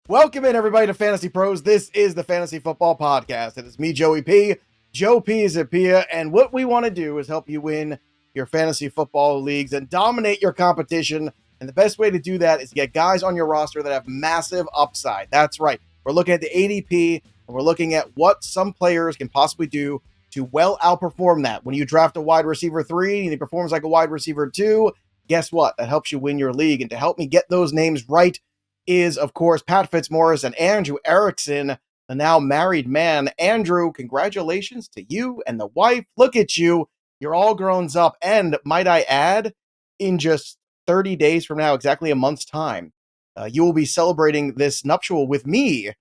Welcome in, everybody, to Fantasy Pros. This is the Fantasy Football Podcast. It is me, Joey P. Joe Pisapia, and what we want to do is help you win your fantasy football leagues and dominate your competition. And the best way to do that is get guys on your roster that have massive upside. That's right. We're looking at the ADP, and we're looking at what some players can possibly do to well outperform that. When you draft a wide receiver 3 and he performs like a wide receiver 2, guess what? That helps you win your league. And to help me get those names right is, of course, Pat Fitzmaurice and Andrew Erickson, the now married man. Andrew, congratulations to you and the wife. Look at you. You're all grown up. And might I add, in just 30 days from now, exactly a month's time, you will be celebrating this nuptial with me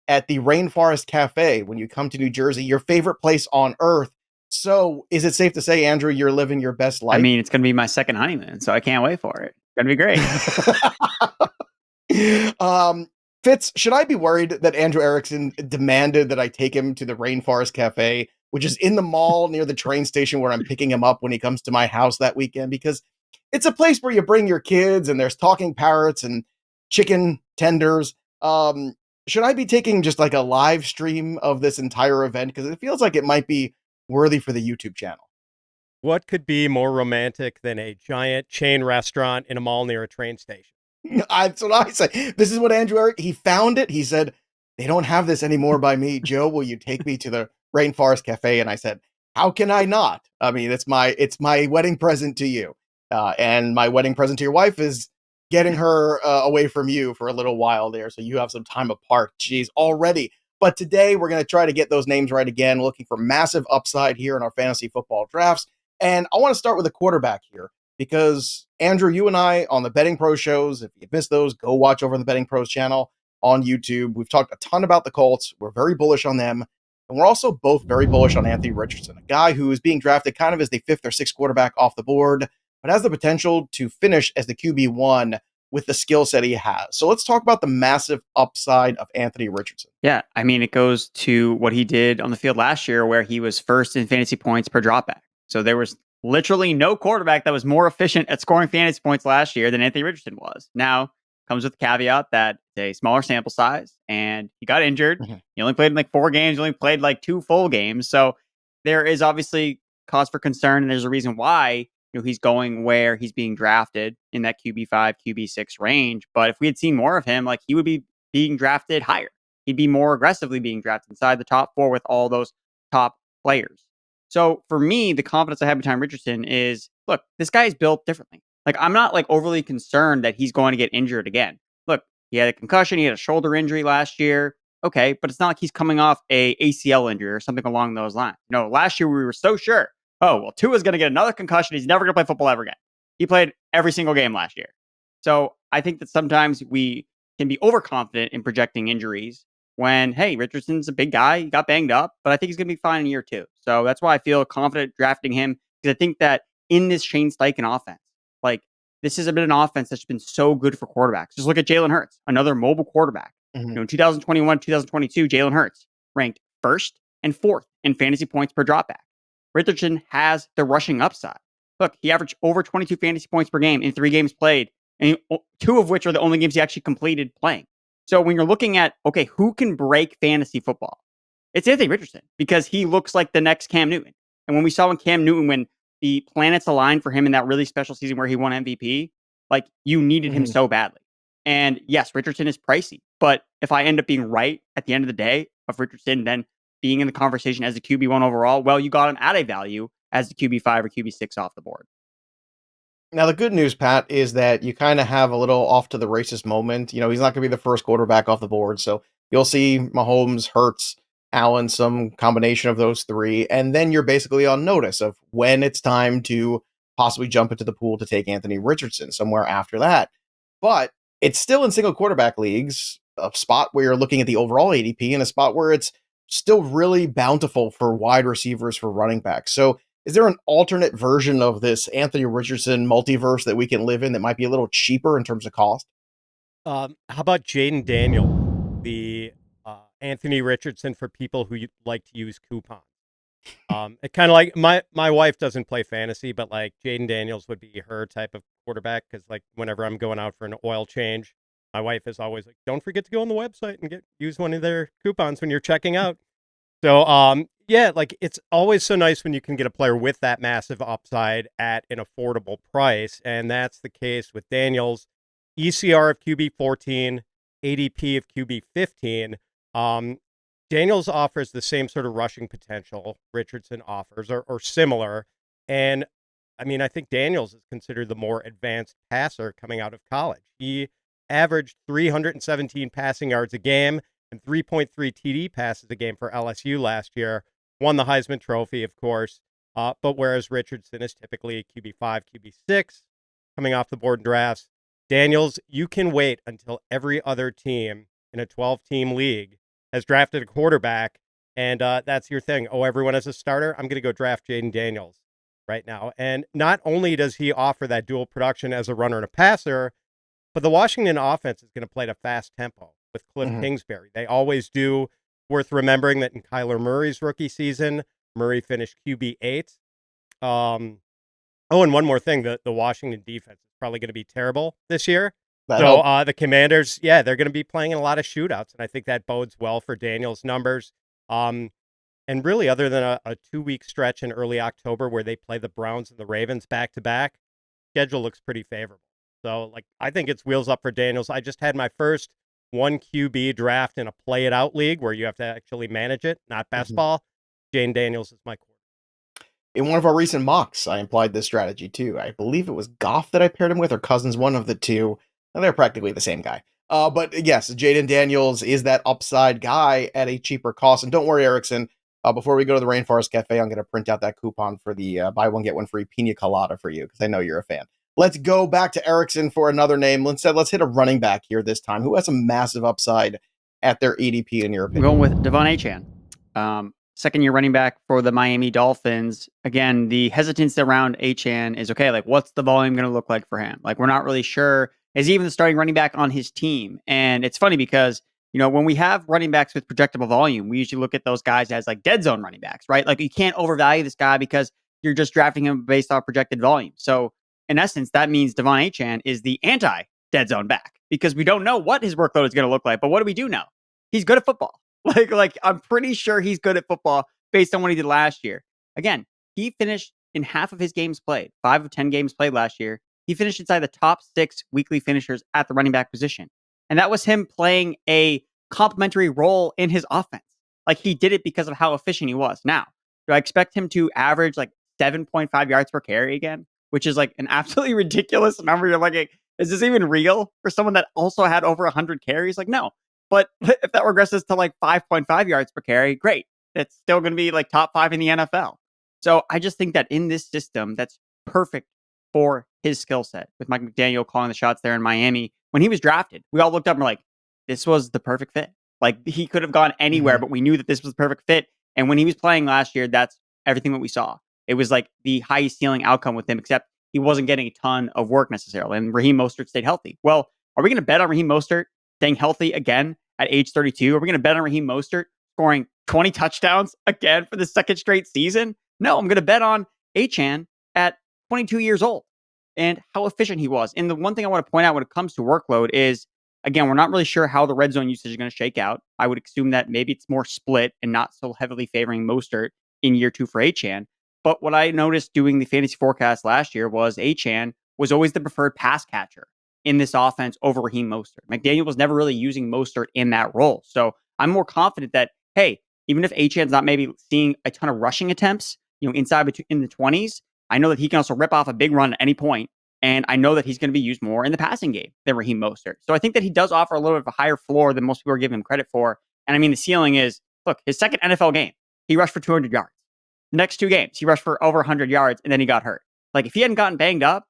at the Rainforest Cafe when you come to New Jersey, your favorite place on earth. So is it safe to say, Andrew, you're living your best life? I mean, it's going to be my second honeymoon, so I can't wait for it. It's going to be great. Fitz, should I be worried that Andrew Erickson demanded that I take him to the Rainforest Cafe, which is in the mall near the train station where I'm picking him up when he comes to my house that weekend? Because it's a place where you bring your kids and there's talking parrots and chicken tenders. Should I be taking just like a live stream of this entire event? Because it feels like it might be worthy for the YouTube channel. What could be more romantic than a giant chain restaurant in a mall near a train station? That's what I say. This is what Andrew Eric, he found it. He said, they don't have this anymore by me. Joe, will you take me to the Rainforest Cafe? And I said, how can I not? I mean, it's my wedding present to you. And my wedding present to your wife is getting her away from you for a little while there. So you have some time apart. Jeez, already. But today we're going to try to get those names right again, looking for massive upside here in our fantasy football drafts. And I want to start with a quarterback here. Because, Andrew, you and I on the Betting Pros shows, if you missed those, go watch over on the Betting Pros channel on YouTube. We've talked a ton about the Colts. We're very bullish on them. And we're also both very bullish on Anthony Richardson, a guy who is being drafted kind of as the 5th or 6th quarterback off the board, but has the potential to finish as the QB1 with the skill set he has. So let's talk about the massive upside of Anthony Richardson. Yeah, I mean, it goes to what he did on the field last year where he was first in fantasy points per dropback. So there was literally no quarterback that was more efficient at scoring fantasy points last year than Anthony Richardson was. Now, comes with the caveat that it's a smaller sample size and he got injured. Mm-hmm. He only played in like 4 games, he only played like 2 full games. So there is obviously cause for concern, and there's a reason why he's going where he's being drafted in that QB5, QB6 range. But if we had seen more of him, like he would be being drafted higher. He'd be more aggressively being drafted inside the top 4 with all those top players. So for me, the confidence I have behind Richardson is, look, this guy is built differently. Like, I'm not like overly concerned that he's going to get injured again. Look, he had a concussion, he had a shoulder injury last year. Okay, but it's not like he's coming off a ACL injury or something along those lines. No, last year we were so sure, oh, well, Tua's going to get another concussion. He's never going to play football ever again. He played every single game last year. So I think that sometimes we can be overconfident in projecting injuries when, hey, Richardson's a big guy. He got banged up, but I think he's going to be fine in year 2. So that's why I feel confident drafting him, because I think that in this Shane Steichen offense, like this has been an offense that's been so good for quarterbacks. Just look at Jalen Hurts, another mobile quarterback. Mm-hmm. In 2021, 2022, Jalen Hurts ranked 1st and 4th in fantasy points per dropback. Richardson has the rushing upside. Look, he averaged over 22 fantasy points per game in 3 games played, and 2 of which are the only games he actually completed playing. So when you're looking at, okay, who can break fantasy football? It's Anthony Richardson, because he looks like the next Cam Newton. And when we saw Cam Newton, when the planets aligned for him in that really special season where he won MVP, like you needed him so badly. And yes, Richardson is pricey, but if I end up being right at the end of the day of Richardson then being in the conversation as a QB1 overall, well, you got him at a value as the QB5 or QB6 off the board. Now, the good news, Pat, is that you kind of have a little off to the races moment. He's not going to be the first quarterback off the board. So you'll see Mahomes, Hurts, Allen, some combination of those 3. And then you're basically on notice of when it's time to possibly jump into the pool to take Anthony Richardson somewhere after that. But it's still in single quarterback leagues, a spot where you're looking at the overall ADP and a spot where it's still really bountiful for wide receivers, for running backs. So is there an alternate version of this Anthony Richardson multiverse that we can live in that might be a little cheaper in terms of cost? How about Jayden Daniels, the Anthony Richardson for people who like to use coupons? It kind of like my wife doesn't play fantasy, but like Jayden Daniels would be her type of quarterback, because like whenever I'm going out for an oil change, My wife is always like, don't forget to go on the website and use one of their coupons when you're checking out. So, yeah, like it's always so nice when you can get a player with that massive upside at an affordable price. And that's the case with Daniels. ECR of QB 14, ADP of QB 15. Daniels offers the same sort of rushing potential Richardson offers, or similar. And I mean, I think Daniels is considered the more advanced passer coming out of college. He averaged 317 passing yards a game and 3.3 TD passes a game for LSU last year. Won the Heisman Trophy, of course. But whereas Richardson is typically QB5, QB6, coming off the board in drafts, Daniels, you can wait until every other team in a 12-team league has drafted a quarterback, and that's your thing. Oh, everyone has a starter? I'm going to go draft Jayden Daniels right now. And not only does he offer that dual production as a runner and a passer, but the Washington offense is going to play at a fast tempo with Cliff Kingsbury. They always do. Worth remembering that in Kyler Murray's rookie season, Murray finished QB8. And one more thing, the Washington defense is probably going to be terrible this year. The Commanders, they're going to be playing in a lot of shootouts, and I think that bodes well for Daniels' numbers. And really, other than a 2-week stretch in early October where they play the Browns and the Ravens back-to-back, schedule looks pretty favorable. So, I think it's wheels up for Daniels. I just had my first 1 QB draft in a play-it-out league where you have to actually manage it, not best ball. Jayden Daniels is my quarterback. In one of our recent mocks, I implied this strategy, too. I believe it was Goff that I paired him with, or Cousins, one of the two. And they're practically the same guy. But yes, Jayden Daniels is that upside guy at a cheaper cost. And don't worry, Erickson, before we go to the Rainforest Cafe, I'm going to print out that coupon for the buy one, get one free pina colada for you, because I know you're a fan. Let's go back to Erickson for another name. Let's hit a running back here this time. Who has a massive upside at their ADP in your opinion? We're going with DeVonta Achane. Second-year running back for the Miami Dolphins. Again, the hesitance around Achane is, okay, what's the volume going to look like for him? We're not really sure. Is he even the starting running back on his team? And it's funny because, when we have running backs with projectable volume, we usually look at those guys as dead zone running backs, right? You can't overvalue this guy because you're just drafting him based off projected volume. So in essence, that means DeVonta Achane is the anti-dead zone back because we don't know what his workload is going to look like. But what do we do know? He's good at football. I'm pretty sure he's good at football based on what he did last year. Again, he finished in half of his games played, 5 of 10 games played last year. He finished inside the top 6 weekly finishers at the running back position. And that was him playing a complementary role in his offense. He did it because of how efficient he was. Now, do I expect him to average 7.5 yards per carry again? Which is an absolutely ridiculous number. You're is this even real for someone that also had over 100 carries? No. But if that regresses to 5.5 yards per carry, great. That's still going to be top 5 in the NFL. So I just think that in this system, that's perfect for his skill set. With Mike McDaniel calling the shots there in Miami, when he was drafted, we all looked up and were this was the perfect fit. He could have gone anywhere, but we knew that this was the perfect fit. And when he was playing last year, that's everything that we saw. It was the highest ceiling outcome with him, except he wasn't getting a ton of work necessarily. And Raheem Mostert stayed healthy. Well, are we going to bet on Raheem Mostert staying healthy again at age 32? Are we going to bet on Raheem Mostert scoring 20 touchdowns again for the second straight season? No, I'm going to bet on Achane at 22 years old and how efficient he was. And the one thing I want to point out when it comes to workload is, again, we're not really sure how the red zone usage is going to shake out. I would assume that maybe it's more split and not so heavily favoring Mostert in year 2 for Achane. But what I noticed doing the fantasy forecast last year was Achane was always the preferred pass catcher in this offense over Raheem Mostert. McDaniel was never really using Mostert in that role. So I'm more confident that, hey, even if Achane's not maybe seeing a ton of rushing attempts, inside in the 20s, I know that he can also rip off a big run at any point. And I know that he's going to be used more in the passing game than Raheem Mostert. So I think that he does offer a little bit of a higher floor than most people are giving him credit for. And I mean, the ceiling is, look, his second NFL game, he rushed for 200 yards. The next 2 games, he rushed for over 100 yards, and then he got hurt. If he hadn't gotten banged up,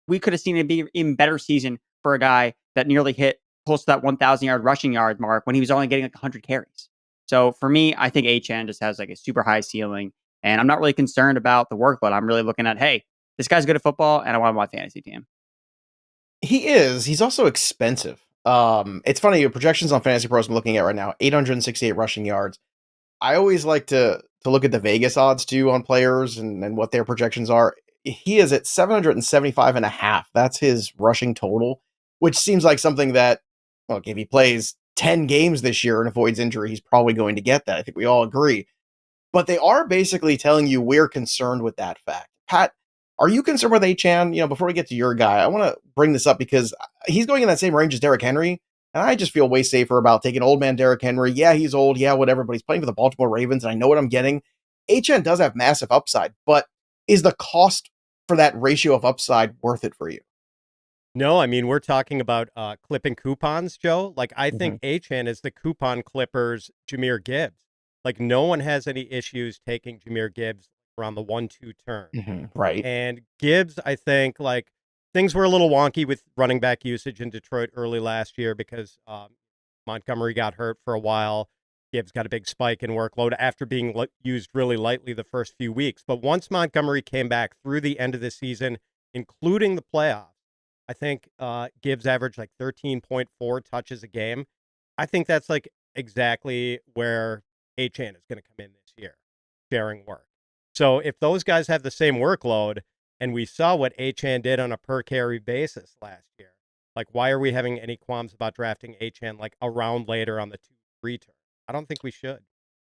we could have seen it be an even better season for a guy that nearly hit close to that 1,000-yard rushing yard mark when he was only getting 100 carries. So for me, I think Achane just has a super high ceiling, and I'm not really concerned about the workload. I'm really looking at, hey, this guy's good at football, and I want him on my fantasy team. He is. He's also expensive. It's funny, your projections on FantasyPros I'm looking at right now, 868 rushing yards. I always like to look at the Vegas odds too on players and what their projections are. He is at 775.5. That's his rushing total. which seems like something that, look, if he plays 10 games this year and avoids injury, he's probably going to get that. I think we all agree. But they are basically telling you we're concerned with that fact. Pat, are you concerned with Achane? Before we get to your guy, I want to bring this up because he's going in that same range as Derrick Henry. And I just feel way safer about taking old man Derrick Henry. Yeah, he's old. Yeah, whatever. But he's playing for the Baltimore Ravens, and I know what I'm getting. Achane does have massive upside, but is the cost for that ratio of upside worth it for you? No, I mean, we're talking about clipping coupons, Joe. Like, I think Achane is the coupon clippers Jahmyr Gibbs. Like, no one has any issues taking Jahmyr Gibbs around the 1-2 turn. Right. And Gibbs, I think, like, things were a little wonky with running back usage in Detroit early last year because Montgomery got hurt for a while. Gibbs got a big spike in workload after being used really lightly the first few weeks. But once Montgomery came back through the end of the season, including the playoffs, I think Gibbs averaged like 13.4 touches a game. I think that's like exactly where Achane is going to come in this year, sharing work. So if those guys have the same workload, and we saw what Achane did on a per carry basis last year, like why are we having any qualms about drafting Achane like a round later on the 2-3 turn? I don't think we should.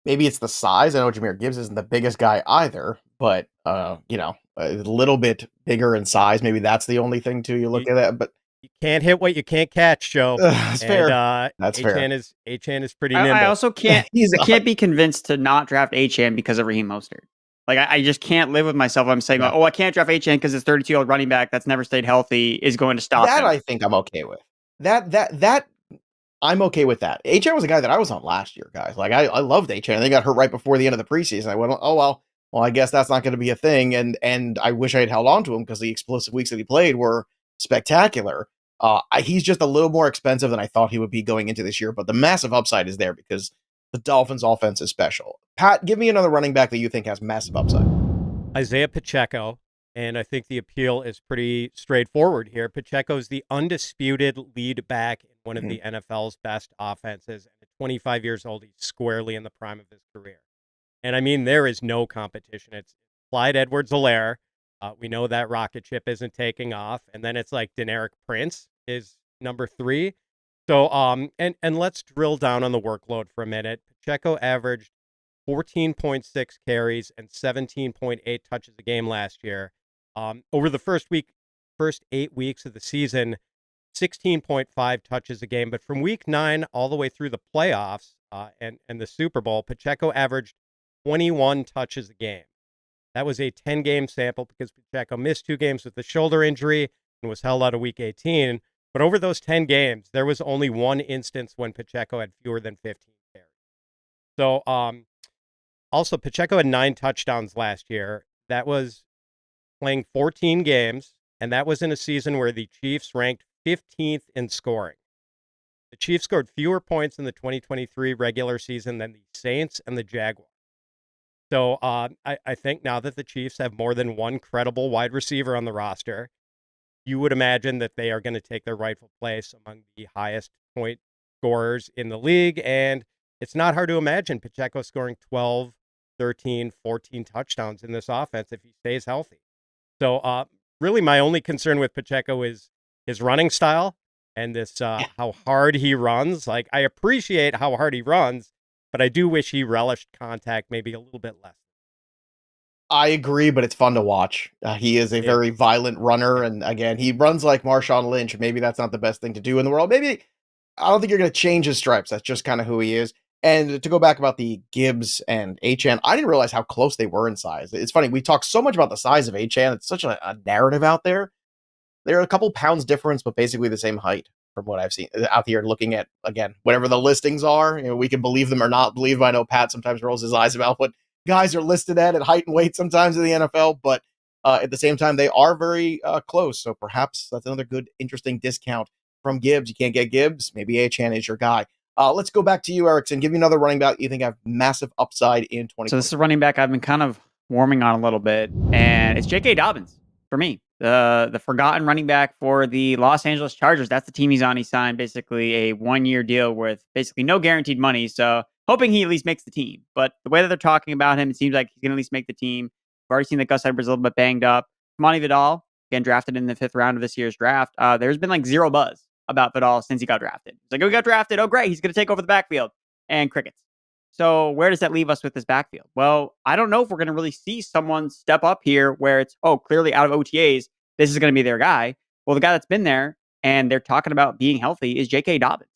Maybe it's the size. I know Jahmyr Gibbs isn't the biggest guy either, but a little bit bigger in size. Maybe that's the only thing too. You look at that, but you can't hit what you can't catch, Joe. That's fair. That's Achane fair. Achane is pretty nimble. I also can't. I can't be convinced to not draft Achane because of Raheem Mostert. Like I just can't live with myself. I'm saying, I can't draft Achane because this 32-year-old running back that's never stayed healthy is going to stop that. him. I think I'm okay with that. I'm okay with that. Achane was a guy that I was on last year, guys. Like I loved Achane. They got hurt right before the end of the preseason. I went, oh well, I guess that's not going to be a thing. And I wish I had held on to him because the explosive weeks that he played were spectacular. He's just a little more expensive than I thought he would be going into this year, but the massive upside is there because the Dolphins' offense is special. Pat, give me another running back that you think has massive upside. Isiah Pacheco, and I think the appeal is pretty straightforward here. Pacheco is the undisputed lead back in one of the NFL's best offenses. And at 25 years old, he's squarely in the prime of his career. And I mean, there is no competition. It's Clyde Edwards-Helaire. We know that rocket ship isn't taking off. And then it's like Deneric Prince is number 3. So, and let's drill down on the workload for a minute. Pacheco averaged 14.6 carries and 17.8 touches a game last year. Over the first 8 weeks of the season, 16.5 touches a game. But from week 9 all the way through the playoffs and the Super Bowl, Pacheco averaged 21 touches a game. That was a 10-game sample because Pacheco missed 2 games with the shoulder injury and was held out of week 18. But over those 10 games, there was only one instance when Pacheco had fewer than 15 carries. So, also, Pacheco had 9 touchdowns last year. That was playing 14 games, and that was in a season where the Chiefs ranked 15th in scoring. The Chiefs scored fewer points in the 2023 regular season than the Saints and the Jaguars. So I think now that the Chiefs have more than one credible wide receiver on the roster, you would imagine that they are going to take their rightful place among the highest point scorers in the league. And it's not hard to imagine Pacheco scoring 12, 13, 14 touchdowns in this offense if he stays healthy. So really my only concern with Pacheco is his running style and this how hard he runs. Like, I appreciate how hard he runs, but I do wish he relished contact maybe a little bit less. I agree, but it's fun to watch. He is a very violent runner, and again, he runs like Marshawn Lynch. Maybe that's not the best thing to do in the world. Maybe I don't think you're going to change his stripes. That's just kind of who he is. And to go back about the Gibbs and Achane, I didn't realize how close they were in size. It's funny, we talk so much about the size of Achane. It's such a narrative out there. They're a couple pounds difference, but basically the same height from what I've seen out here looking at, again, whatever the listings are. We can believe them or not believe them. I know Pat sometimes rolls his eyes about what guys are listed at height and weight sometimes in the NFL, but at the same time, they are very close. So perhaps that's another good, interesting discount from Gibbs. You can't get Gibbs. Maybe Achane is your guy. Let's go back to you, Erickson. Give me another running back you think have massive upside in 2020. So this is a running back I've been kind of warming on a little bit, and it's J.K. Dobbins for me. The forgotten running back for the Los Angeles Chargers. That's the team he's on. He signed basically a 1-year deal with basically no guaranteed money. So hoping he at least makes the team. But the way that they're talking about him, it seems like he's going to at least make the team. We've already seen that Gus Edwards is a little bit banged up. Kamani Vidal, again, drafted in the 5th round of this year's draft. There's been like zero buzz about Vidal since he got drafted. It's like, oh, he got drafted. Oh, great. He's going to take over the backfield. And crickets. So where does that leave us with this backfield? Well, I don't know if we're going to really see someone step up here where it's, oh, clearly out of OTAs, this is going to be their guy. Well, the guy that's been there and they're talking about being healthy is J.K. Dobbins.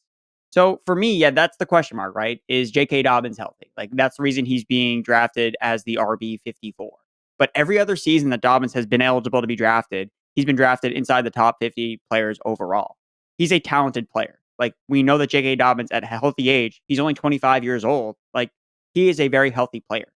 So for me, yeah, that's the question mark, right? Is J.K. Dobbins healthy? Like, that's the reason he's being drafted as the RB 54. But every other season that Dobbins has been eligible to be drafted, he's been drafted inside the top 50 players overall. He's a talented player. Like, we know that J.K. Dobbins at a healthy age, he's only 25 years old. Like, he is a very healthy player.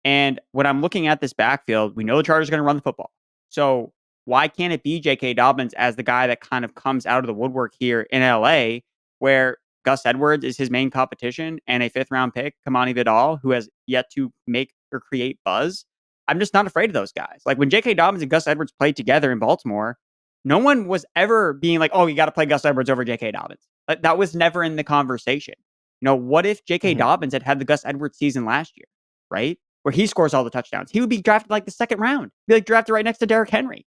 And when I'm looking at this backfield, we know the Chargers are going to run the football. So why can't it be J.K. Dobbins as the guy that kind of comes out of the woodwork here in L.A., where Gus Edwards is his main competition and a fifth-round pick, Kamani Vidal, who has yet to make or create buzz? I'm just not afraid of those guys. Like, when J.K. Dobbins and Gus Edwards played together in Baltimore, no one was ever being like, oh, you got to play Gus Edwards over J.K. Dobbins. Like, that was never in the conversation. You know, what if J.K. Dobbins had the Gus Edwards season last year, right? Where he scores all the touchdowns. He would be drafted like the second round. Be like drafted right next to Derrick Henry.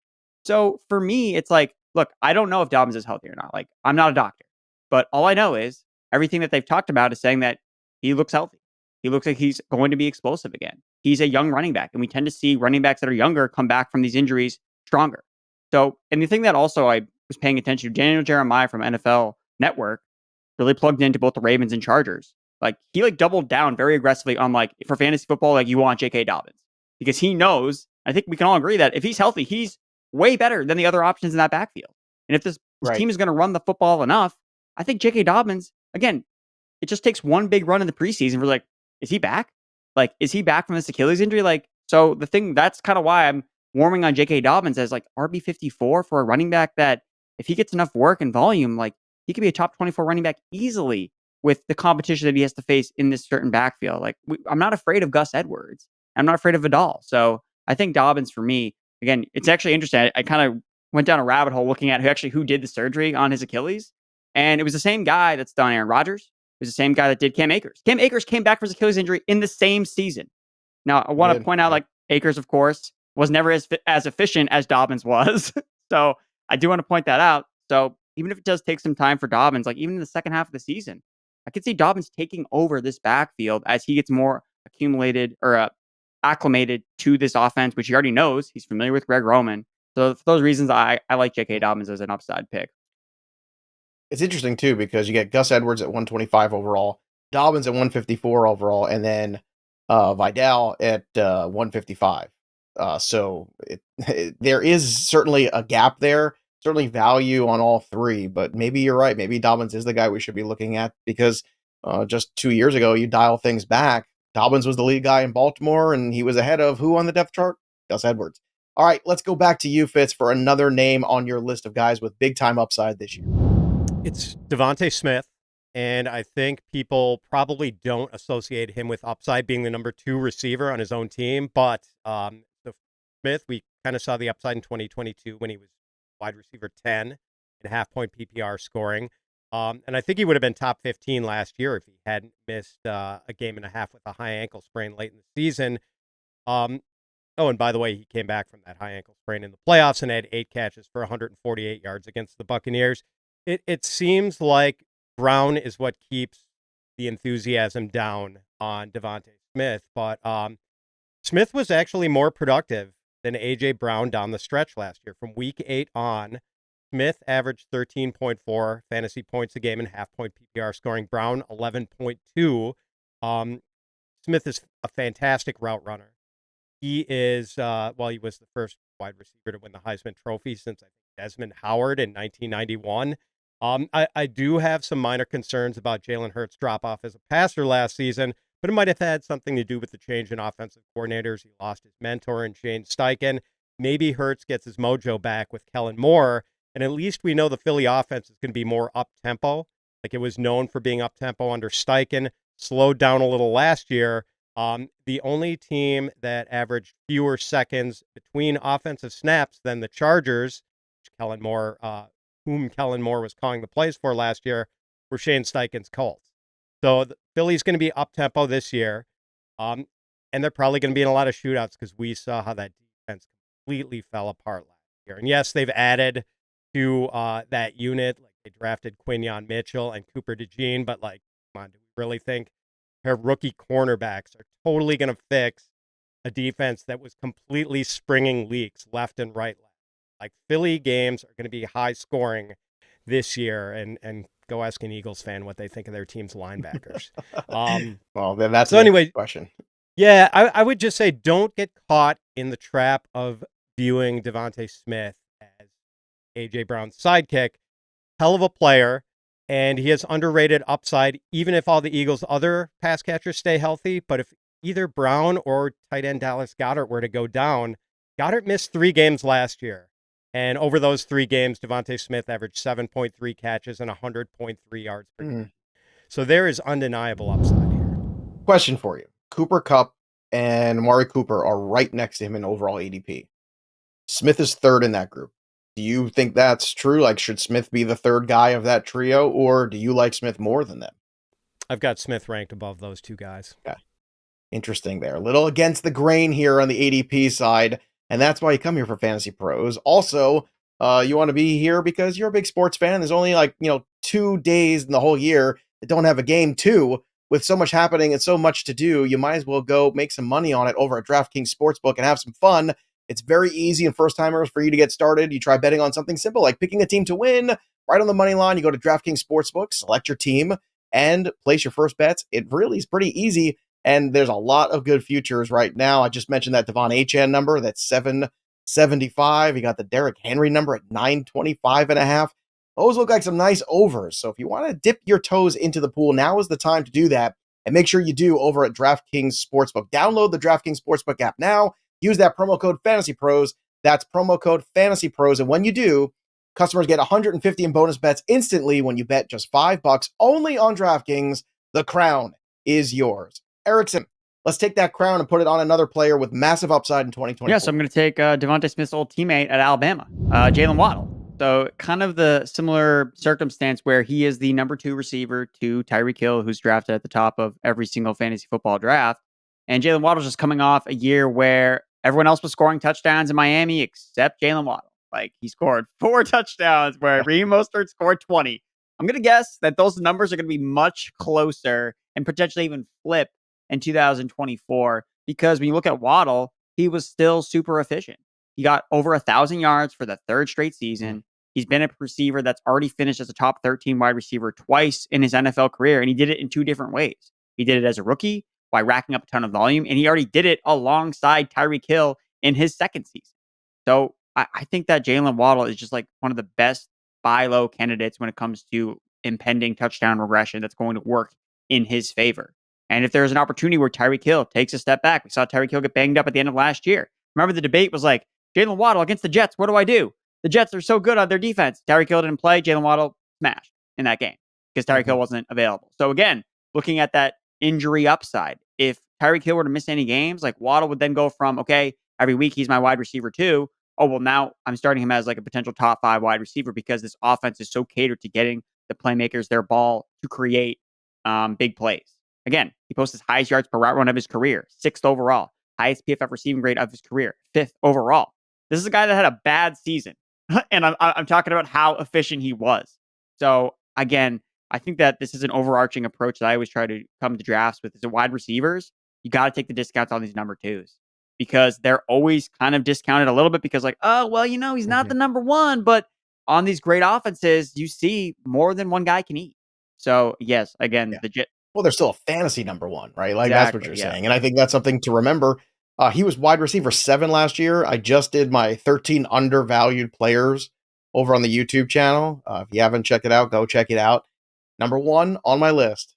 So for me, it's like, look, I don't know if Dobbins is healthy or not. Like, I'm not a doctor. But all I know is everything that they've talked about is saying that he looks healthy. He looks like he's going to be explosive again. He's a young running back. And we tend to see running backs that are younger come back from these injuries stronger. So, and the thing that also I was paying attention to, Daniel Jeremiah from NFL Network really plugged into both the Ravens and Chargers. Like, he like doubled down very aggressively on, like, for fantasy football, like, you want J.K. Dobbins because he knows, I think we can all agree that if he's healthy, he's way better than the other options in that backfield. And if this team is going to run the football enough, I think J.K. Dobbins, again, it just takes one big run in the preseason. We're like, is he back? Like, is he back from this Achilles injury? Like, so the thing, that's kind of why I'm warming on J.K. Dobbins as like RB 54 for a running back that if he gets enough work and volume, like, he could be a top 24 running back easily with the competition that he has to face in this certain backfield. Like, I'm not afraid of Gus Edwards. I'm not afraid of Vidal. So I think Dobbins, for me, again, it's actually interesting. I kind of went down a rabbit hole looking at who did the surgery on his Achilles. And it was the same guy that's done Aaron Rodgers. It was the same guy that did Cam Akers. Cam Akers came back from his Achilles injury in the same season. Now, I want to point out, like, Akers, of course, was never as efficient as Dobbins was. So I do want to point that out. So even if it does take some time for Dobbins, like, even in the second half of the season, I could see Dobbins taking over this backfield as he gets more accumulated or acclimated to this offense, which he already knows. He's familiar with Greg Roman. So for those reasons, I like J.K. Dobbins as an upside pick. It's interesting, too, because you get Gus Edwards at 125 overall, Dobbins at 154 overall, and then Vidal at 155. So there is certainly a gap there, certainly value on all three, but maybe you're right. Maybe Dobbins is the guy we should be looking at because just 2 years ago, you dial things back, Dobbins was the lead guy in Baltimore, and he was ahead of who on the depth chart? Gus Edwards. All right, let's go back to you, Fitz, for another name on your list of guys with big-time upside this year. It's DeVonta Smith, and I think people probably don't associate him with upside being the number 2 receiver on his own team, but Smith, we kind of saw the upside in 2022 when he was wide receiver 10 in half-point PPR scoring, and I think he would have been top 15 last year if he hadn't missed a game and a half with a high ankle sprain late in the season. Oh, and by the way, he came back from that high ankle sprain in the playoffs and had 8 catches for 148 yards against the Buccaneers. It seems like Brown is what keeps the enthusiasm down on DeVonta Smith, but Smith was actually more productive than A.J. Brown down the stretch last year. From week 8 on, Smith averaged 13.4 fantasy points a game and half-point PPR scoring. Brown, 11.2. Smith is a fantastic route runner. He is, he was the first wide receiver to win the Heisman Trophy since, I think, Desmond Howard in 1991. I do have some minor concerns about Jalen Hurts' drop-off as a passer last season, but it might have had something to do with the change in offensive coordinators. He lost his mentor in Shane Steichen. Maybe Hurts gets his mojo back with Kellen Moore, and at least we know the Philly offense is going to be more up-tempo. Like, it was known for being up-tempo under Steichen, slowed down a little last year. The only team that averaged fewer seconds between offensive snaps than the Chargers, whom Kellen Moore was calling the plays for last year, were Shane Steichen's Colts. So Philly's going to be up-tempo this year, and they're probably going to be in a lot of shootouts because we saw how that defense completely fell apart last year. And yes, they've added to that unit. Like, They drafted Quinyon Mitchell and Cooper DeJean, but like, come on, do we really think their rookie cornerbacks are totally going to fix a defense that was completely springing leaks left and right? Like, Philly games are going to be high scoring this year, and go ask an Eagles fan what they think of their team's linebackers. Well, then that's so anyway, question. Yeah, I would just say don't get caught in the trap of viewing DeVonta Smith as A.J. Brown's sidekick. Hell of a player, and he has underrated upside, even if all the Eagles' other pass catchers stay healthy. But if either Brown or tight end Dallas Goedert were to go down, Goddard missed 3 games last year. And over those 3 games, DeVonta Smith averaged 7.3 catches and 100.3 yards per game. So there is undeniable upside here. Question for you. Cooper Kupp and Amari Cooper are right next to him in overall ADP. Smith is third in that group. Do you think that's true? Like, should Smith be the third guy of that trio, or do you like Smith more than them? I've got Smith ranked above those 2 guys. Okay. Interesting there. A little against the grain here on the ADP side, and that's why you come here for Fantasy Pros. Also, you want to be here because you're a big sports fan. There's only 2 days in the whole year that don't have a game too. With so much happening and so much to do, you might as well go make some money on it over at DraftKings Sportsbook and have some fun. It's very easy and first-timers for you to get started. You try betting on something simple like picking a team to win right on the money line. You go to DraftKings Sportsbook, select your team, and place your first bets. It really is pretty easy, and there's a lot of good futures right now. I just mentioned that Achane number, that's 775. You got the Derrick Henry number at 925.5. Those look like some nice overs. So if you want to dip your toes into the pool, now is the time to do that. And make sure you do over at DraftKings Sportsbook. Download the DraftKings Sportsbook app now. Use that promo code FantasyPros. That's promo code FantasyPros. And when you do, customers get 150 in bonus bets instantly when you bet just $5 only on DraftKings. The crown is yours. Erickson, let's take that crown and put it on another player with massive upside in 2024. Yeah, so I'm going to take DeVonta Smith's old teammate at Alabama, Jaylen Waddle. So kind of the similar circumstance where he is the number 2 receiver to Tyreek Hill, who's drafted at the top of every single fantasy football draft. And Jaylen Waddle's just coming off a year where everyone else was scoring touchdowns in Miami except Jaylen Waddle. Like, he scored 4 touchdowns where Raheem Mostert scored 20. I'm going to guess that those numbers are going to be much closer and potentially even flip in 2024, because when you look at Waddle, he was still super efficient. He got over 1,000 yards for the 3rd straight season. He's been a receiver that's already finished as a top 13 wide receiver twice in his NFL career, and he did it in 2 different ways. He did it as a rookie by racking up a ton of volume, and he already did it alongside Tyreek Hill in his 2nd season. So I think that Jaylen Waddle is just like one of the best buy low candidates when it comes to impending touchdown regression that's going to work in his favor. And if there's an opportunity where Tyreek Hill takes a step back, we saw Tyreek Hill get banged up at the end of last year. Remember, the debate was like, Jaylen Waddle against the Jets, what do I do? The Jets are so good on their defense. Tyreek Hill didn't play. Jaylen Waddle smashed in that game because Tyreek Hill wasn't available. So again, looking at that injury upside, if Tyreek Hill were to miss any games, like, Waddle would then go from, okay, every week he's my wide receiver 2. Oh, well, now I'm starting him as like a potential top 5 wide receiver because this offense is so catered to getting the playmakers their ball to create big plays. Again, he posts his highest yards per route run of his career, 6th overall, highest PFF receiving grade of his career, 5th overall. This is a guy that had a bad season, and I'm talking about how efficient he was. So again, I think that this is an overarching approach that I always try to come to drafts with. As a wide receivers, you got to take the discounts on these number 2s because they're always kind of discounted a little bit because, like, oh, well, he's not the number 1, but on these great offenses, you see more than one guy can eat. So yes, again, well, they're still a fantasy number 1, right? Like, exactly, that's what you're saying. And I think that's something to remember. He was wide receiver 7 last year. I just did my 13 undervalued players over on the YouTube channel. If you haven't checked it out, go check it out. Number 1 on my list,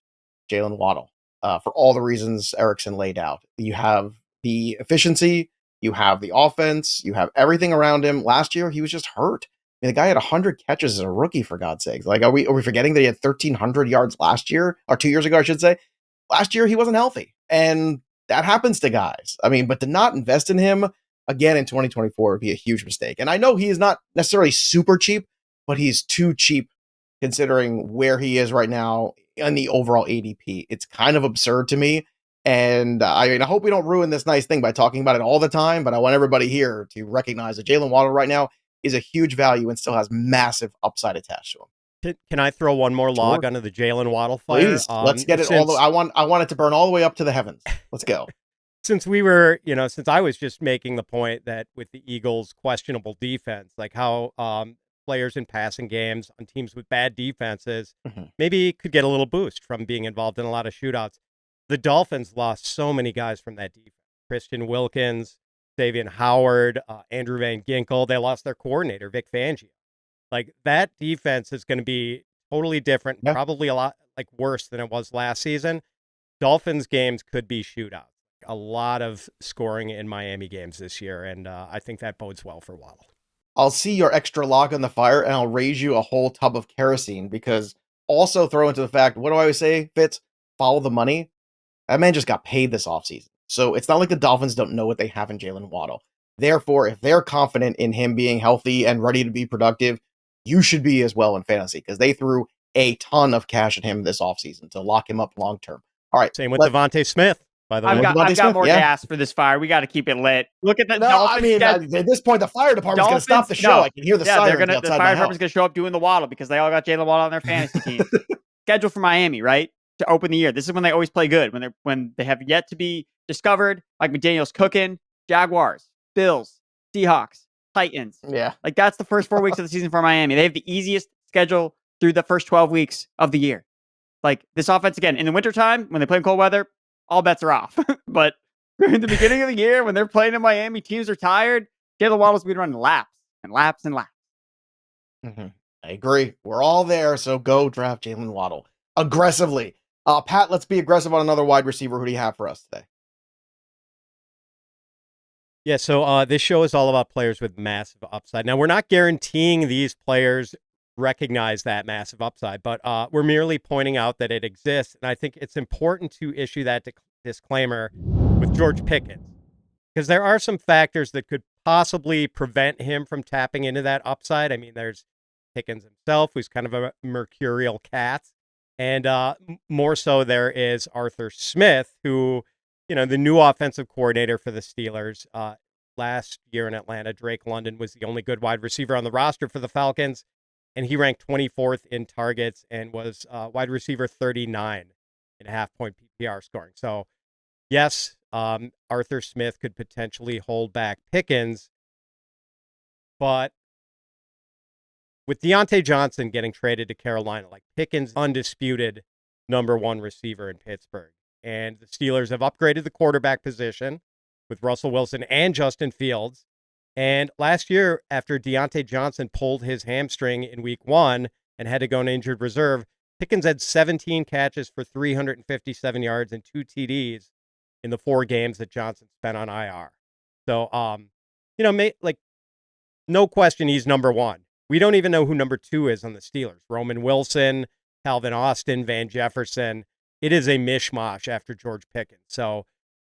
Jaylen Waddle, for all the reasons Erickson laid out. You have the efficiency, you have the offense, you have everything around him. Last year, he was just hurt. I mean, the guy had 100 catches as a rookie, for God's sakes. Like, are we forgetting that he had 1,300 yards last year, or 2 years ago, I should say? Last year, he wasn't healthy, and that happens to guys. I mean, but to not invest in him again in 2024 would be a huge mistake. And I know he is not necessarily super cheap, but he's too cheap considering where he is right now in the overall ADP. It's kind of absurd to me. And I mean, I hope we don't ruin this nice thing by talking about it all the time, but I want everybody here to recognize that Jaylen Waddle right now is a huge value and still has massive upside attached to him. Can I throw one more log Sure. onto the Jaylen Waddle fire? Please, let's get it all the I want it to burn all the way up to the heavens. Let's go. Since I was just making the point that with the Eagles' questionable defense, like how players in passing games on teams with bad defenses maybe could get a little boost from being involved in a lot of shootouts. The Dolphins lost so many guys from that defense. Christian Wilkins, Xavier Howard, Andrew Van Ginkel. They lost their coordinator, Vic Fangio. Like, that defense is going to be totally different, probably a lot like worse than it was last season. Dolphins games could be shootouts. A lot of scoring in Miami games this year, and I think that bodes well for Waddle. I'll see your extra log on the fire, and I'll raise you a whole tub of kerosene, because also throw into the fact, what do I always say, Fitz? Follow the money. That man just got paid this offseason. So it's not like the Dolphins don't know what they have in Jaylen Waddle. Therefore, if they're confident in him being healthy and ready to be productive, you should be as well in fantasy, because they threw a ton of cash at him this offseason to lock him up long term. All right. Same with DeVonta Smith, by the way. I've got more gas for this fire. We got to keep it lit. Look at the Dolphins. At this point, the fire department's going to stop the show. I can hear the sirens outside the fire department's going to show up doing the Waddle, because they all got Jaylen Waddle on their fantasy team. Scheduled for Miami, right? To open the year. This is when they always play good, when they have yet to be discovered. Like McDaniels cooking, Jaguars, Bills, Seahawks, Titans. Yeah. Like, that's the first 4 weeks of the season for Miami. They have the easiest schedule through the first 12 weeks of the year. Like, this offense, again, in the wintertime, when they play in cold weather, all bets are off. But during the beginning of the year, when they're playing in Miami, teams are tired, Jaylen Waddle's been running laps and laps and laps. I agree. We're all there, so go draft Jaylen Waddle aggressively. Pat, let's be aggressive on another wide receiver. Who do you have for us today? Yeah, so this show is all about players with massive upside. Now, we're not guaranteeing these players recognize that massive upside, but we're merely pointing out that it exists. And I think it's important to issue that disclaimer with George Pickens, because there are some factors that could possibly prevent him from tapping into that upside. I mean, there's Pickens himself, who's kind of a mercurial cat. And more so, there is Arthur Smith, who, the new offensive coordinator for the Steelers. Last year in Atlanta, Drake London was the only good wide receiver on the roster for the Falcons, and he ranked 24th in targets and was wide receiver 39 in half-point PPR scoring. So, yes, Arthur Smith could potentially hold back Pickens, but with Deontay Johnson getting traded to Carolina, like, Pickens, undisputed number one receiver in Pittsburgh. And the Steelers have upgraded the quarterback position with Russell Wilson and Justin Fields. And last year, after Deontay Johnson pulled his hamstring in week 1 and had to go on injured reserve, Pickens had 17 catches for 357 yards and 2 TDs in the 4 games that Johnson spent on IR. So, no question he's number one. We don't even know who number 2 is on the Steelers. Roman Wilson, Calvin Austin, Van Jefferson. It is a mishmash after George Pickens. So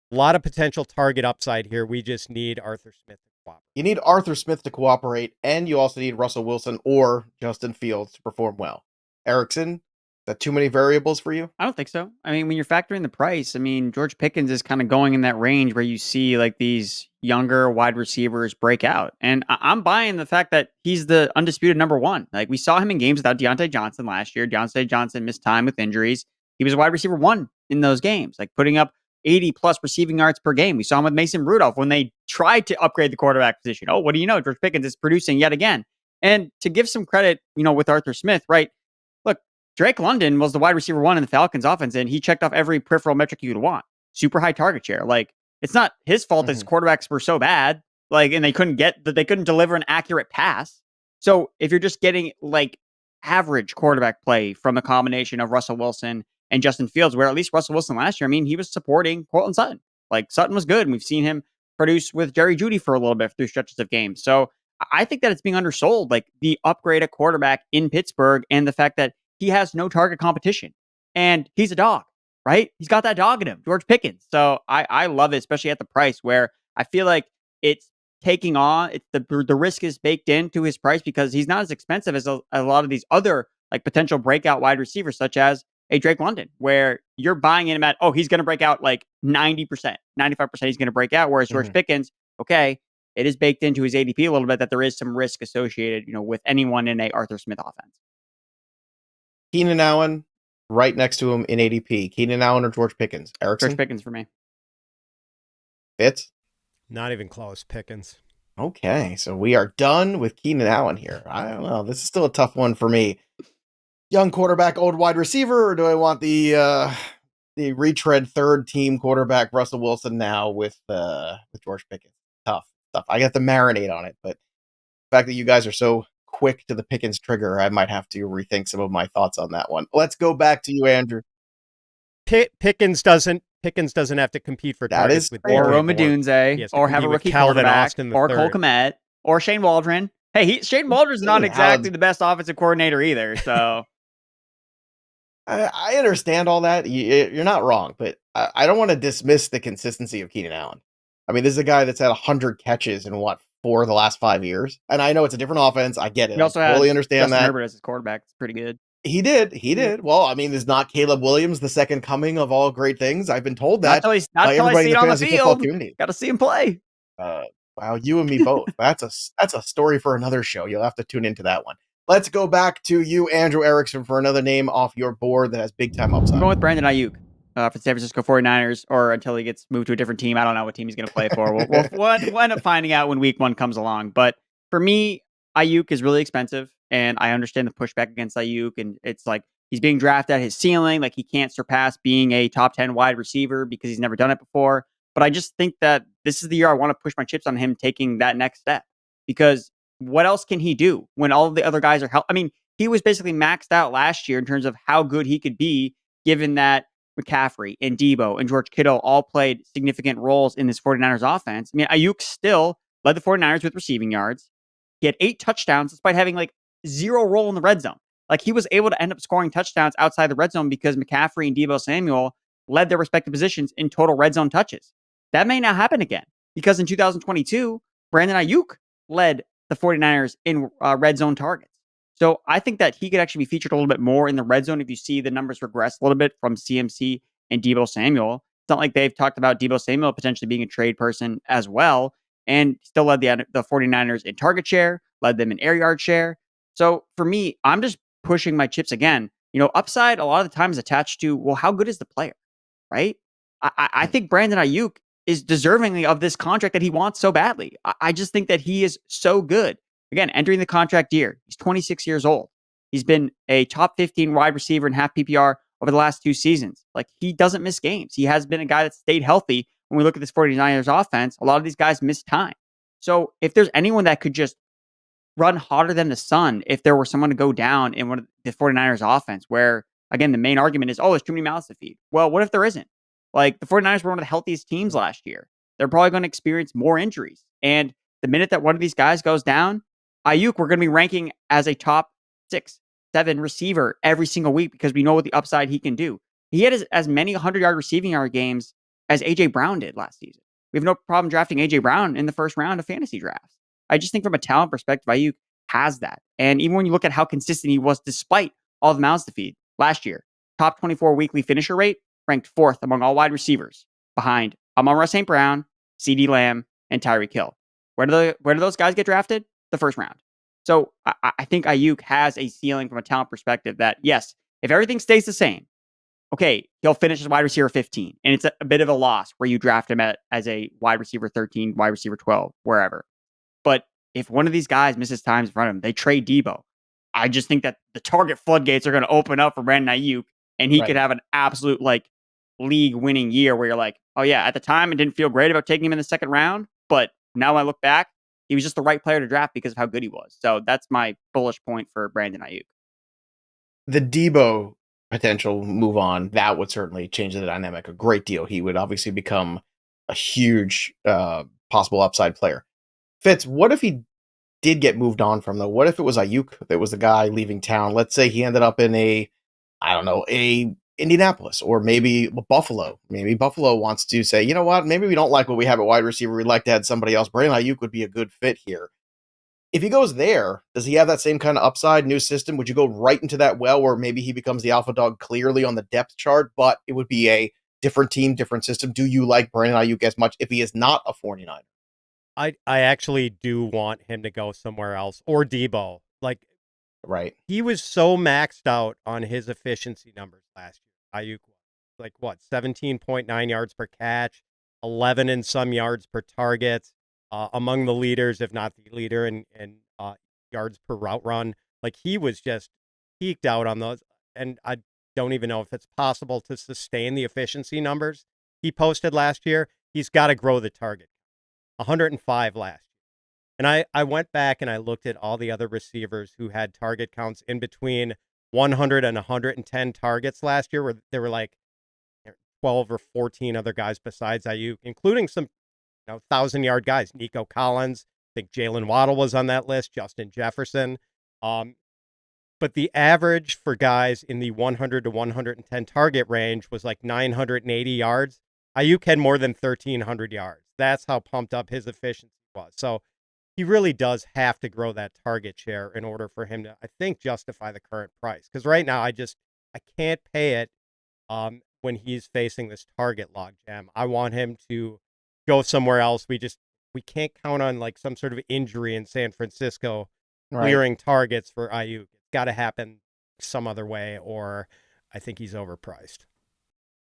a lot of potential target upside here. We just need Arthur Smith to cooperate. You need Arthur Smith to cooperate, and you also need Russell Wilson or Justin Fields to perform well. Erickson, is that too many variables for you? I don't think so. I mean, when you're factoring the price, George Pickens is kind of going in that range where you see like these younger wide receivers break out. And I'm buying the fact that he's the undisputed number one. Like, we saw him in games without Deontay Johnson last year. Deontay Johnson missed time with injuries. He was a wide receiver 1 in those games, like putting up 80 plus receiving yards per game. We saw him with Mason Rudolph when they tried to upgrade the quarterback position. Oh, what do you know? George Pickens is producing yet again. And to give some credit, with Arthur Smith, right? Look, Drake London was the wide receiver 1 in the Falcons offense, and he checked off every peripheral metric you would want. Super high target share. Like, it's not his fault that his quarterbacks were so bad, and they couldn't deliver an accurate pass. So if you're just getting like average quarterback play from a combination of Russell Wilson and Justin Fields, where at least Russell Wilson last year, he was supporting Cortland Sutton. Like, Sutton was good, and we've seen him produce with Jerry Jeudy for a little bit through stretches of games. So I think that it's being undersold, like the upgrade at quarterback in Pittsburgh and the fact that he has no target competition. And he's a dog, right? He's got that dog in him, George Pickens. So I love it, especially at the price where I feel like it's taking on, the risk is baked into his price because he's not as expensive as a lot of these other like potential breakout wide receivers, such as a Drake London, where you're buying in at, he's going to break out like 90%, 95% he's going to break out. Whereas George Pickens, okay, it is baked into his ADP a little bit that there is some risk associated, with anyone in a Arthur Smith offense. Keenan Allen, right next to him in ADP. Keenan Allen or George Pickens? Erickson? George Pickens for me. Fitz? Not even close. Pickens. Okay, so we are done with Keenan Allen here. I don't know. This is still a tough one for me. Young quarterback, old wide receiver, or do I want the retread third team quarterback Russell Wilson now with George Pickens? Tough. I got to marinate on it, but the fact that you guys are so quick to the Pickens trigger, I might have to rethink some of my thoughts on that one. Let's go back to you, Andrew. Pickens doesn't have to compete for That targets is with fair. Or DJ Rome Moore. He Odunze, has to or have a compete with rookie Calvin quarterback, Austin or Cole III. Kmet, or Shane Waldron. Hey, Shane Waldron's not exactly the best offensive coordinator either. So I understand all that. You're not wrong, but I don't want to dismiss the consistency of Keenan Allen. I mean, this is a guy that's had 100 catches in what, 4 of the last 5 years? And I know it's a different offense. I get it. he also I had totally understand Justin that. Herbert as his quarterback. It's pretty good. He did. Well, I mean, is not Caleb Williams the second coming of all great things? I've been told that Not by till I everybody see in it the on the fantasy football field. community. Got to see him play. Wow, you and me both. That's a story for another show. You'll have to tune into that one. Let's go back to you, Andrew Erickson, for another name off your board that has big time upside. I'm going with Brandon Aiyuk for the San Francisco 49ers, or until he gets moved to a different team. I don't know what team he's going to play for. We'll end up finding out when week 1 comes along. But for me, Aiyuk is really expensive, and I understand the pushback against Aiyuk. And it's like he's being drafted at his ceiling. Like he can't surpass being a top 10 wide receiver because he's never done it before. But I just think that this is the year I want to push my chips on him taking that next step, because what else can he do when all of the other guys are I mean, he was basically maxed out last year in terms of how good he could be, given that McCaffrey and Debo and George Kittle all played significant roles in this 49ers offense. I mean, Aiyuk still led the 49ers with receiving yards. He had 8 touchdowns despite having like 0 role in the red zone. Like he was able to end up scoring touchdowns outside the red zone because McCaffrey and Debo Samuel led their respective positions in total red zone touches. That may not happen again, because in 2022, Brandon Aiyuk led the 49ers in red zone targets. So I think that he could actually be featured a little bit more in the red zone if you see the numbers regress a little bit from CMC and Debo Samuel. It's not like they've talked about Debo Samuel potentially being a trade person as well, and still led the 49ers in target share, led them in air yard share. So for me, I'm just pushing my chips again. Upside a lot of the time is attached to, well, how good is the player, right? I think Brandon Aiyuk is deservingly of this contract that he wants so badly. I just think that he is so good. Again, entering the contract year, he's 26 years old. He's been a top 15 wide receiver in half PPR over the last 2 seasons. Like, he doesn't miss games. He has been a guy that stayed healthy. When we look at this 49ers offense, a lot of these guys miss time. So if there's anyone that could just run hotter than the sun, if there were someone to go down in one of the 49ers offense, where, again, the main argument is, oh, there's too many mouths to feed. Well, what if there isn't? Like, the 49ers were one of the healthiest teams last year. They're probably going to experience more injuries. And the minute that one of these guys goes down, Aiyuk, we're going to be ranking as a top 6, 7 receiver every single week, because we know what the upside he can do. He had as many 100-yard receiving yard games as A.J. Brown did last season. We have no problem drafting A.J. Brown in the first round of fantasy drafts. I just think from a talent perspective, Aiyuk has that. And even when you look at how consistent he was despite all the mouths to feed last year, top 24 weekly finisher rate, ranked 4th among all wide receivers, behind Amon-Ra St. Brown, CeeDee Lamb, and Tyreek Hill. Where do those guys get drafted? The first round. So I think Aiyuk has a ceiling from a talent perspective that, yes, if everything stays the same, okay, he'll finish as wide receiver 15. And it's a bit of a loss where you draft him as a wide receiver 13, wide receiver 12, wherever. But if one of these guys misses times in front of him, they trade Debo. I just think that the target floodgates are going to open up for Brandon Aiyuk, and he could have an absolute league-winning year where you're like, oh yeah, at the time it didn't feel great about taking him in the second round, but now I look back, he was just the right player to draft because of how good he was. So that's my bullish point for Brandon Aiyuk. The Debo potential move on, that would certainly change the dynamic a great deal. He would obviously become a huge possible upside player. Fitz, what if he did get moved on from, though? What if it was Aiyuk that was the guy leaving town? Let's say he ended up in a Indianapolis or maybe Buffalo. Maybe Buffalo wants to say, you know what, maybe we don't like what we have at wide receiver. We'd like to add somebody else. Brandon Aiyuk would be a good fit here. If he goes there, does he have that same kind of upside, new system? Would you go right into that well where maybe he becomes the alpha dog clearly on the depth chart, but it would be a different team, different system? Do you like Brandon Aiyuk as much if he is not a 49er? I actually do want him to go somewhere else, or Debo. Like, Right. He was so maxed out on his efficiency numbers last year. Aiyuk was like what, 17.9 yards per catch, 11 and some yards per target, among the leaders, if not the leader in yards per route run. Like he was just peaked out on those, and I don't even know if it's possible to sustain the efficiency numbers he posted last year. He's got to grow the target. 105 last year. And I went back and I looked at all the other receivers who had target counts in between 100 and 110 targets last year, where there were like 12 or 14 other guys besides Aiyuk, including some 1,000-yard guys. Nico Collins, I think Jaylen Waddle was on that list, Justin Jefferson. But the average for guys in the 100 to 110 target range was like 980 yards. Aiyuk had more than 1,300 yards. That's how pumped up his efficiency was. So he really does have to grow that target share in order for him to, I think, justify the current price. Because right now, I can't pay it when he's facing this target logjam. I want him to go somewhere else. We can't count on like some sort of injury in San Francisco clearing targets for Aiyuk. It's got to happen some other way, or I think he's overpriced.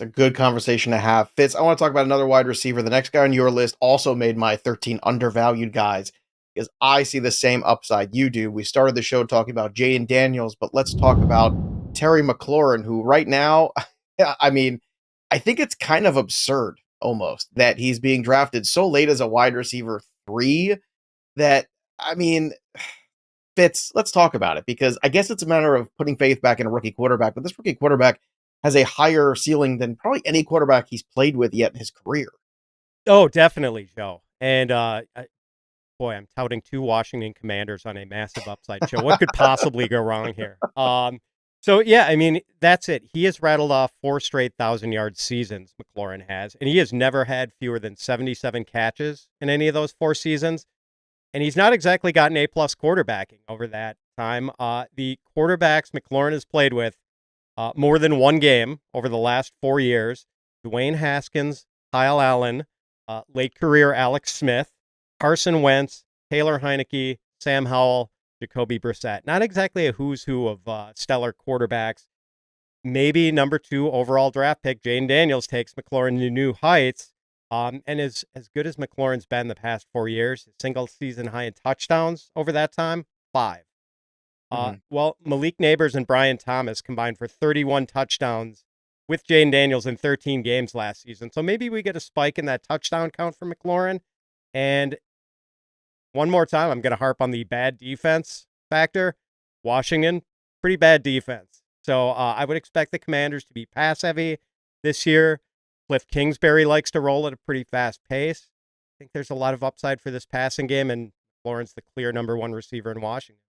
A good conversation to have. Fitz, I want to talk about another wide receiver. The next guy on your list also made my 13 undervalued guys, because I see the same upside you do. We started the show talking about Jayden Daniels, but let's talk about Terry McLaurin, who right now, I mean, I think it's kind of absurd almost that he's being drafted so late as a wide receiver 3 that, I mean, Fitz, let's talk about it, because I guess it's a matter of putting faith back in a rookie quarterback, but this rookie quarterback has a higher ceiling than probably any quarterback he's played with yet in his career. Oh, definitely, Joe. And boy, I'm touting 2 Washington Commanders on a massive upside show. What could possibly go wrong here? So yeah, I mean, that's it. He has rattled off 4 straight 1,000-yard seasons, McLaurin has, and he has never had fewer than 77 catches in any of those 4 seasons. And he's not exactly gotten A-plus quarterbacking over that time. The quarterbacks McLaurin has played with more than one game over the last 4 years: Dwayne Haskins, Kyle Allen, late career Alex Smith, Carson Wentz, Taylor Heineke, Sam Howell, Jacoby Brissett. Not exactly a who's who of stellar quarterbacks. Maybe number 2 overall draft pick Jayden Daniels takes McLaurin to new heights. And as good as McLaurin's been the past 4 years, his single season high in touchdowns over that time, 5. Well, Malik Neighbors and Brian Thomas combined for 31 touchdowns with Jayden Daniels in 13 games last season. So maybe we get a spike in that touchdown count for McLaurin. And one more time, I'm going to harp on the bad defense factor. Washington, pretty bad defense. So I would expect the Commanders to be pass heavy this year. Cliff Kingsbury likes to roll at a pretty fast pace. I think there's a lot of upside for this passing game, and McLaurin's the clear number 1 receiver in Washington.